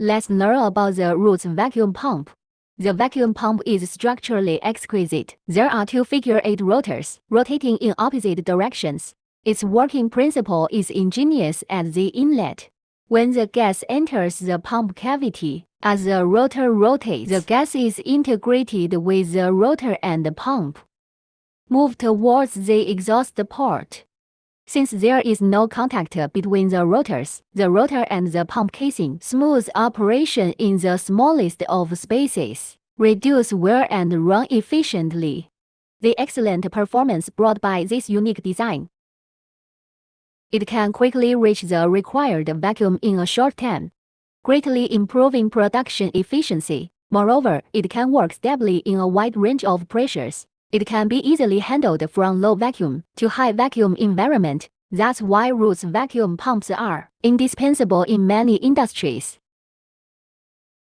Let's learn about the Roots vacuum pump. The vacuum pump is structurally exquisite. There are two figure-8 rotors, rotating in opposite directions. Its working principle is ingenious at the inlet. When the gas enters the pump cavity, as the rotor rotates, the gas is integrated with the rotor and the pump. Move towards the exhaust port. Since there is no contact between the rotors, the rotor and the pump casing, smooth operation in the smallest of spaces, reduce wear and run efficiently. The excellent performance brought by this unique design. It can quickly reach the required vacuum in a short time, greatly improving production efficiency. Moreover, it can work stably in a wide range of pressures. It can be easily handled from low vacuum to high vacuum environment. That's why Roots vacuum pumps are indispensable in many industries.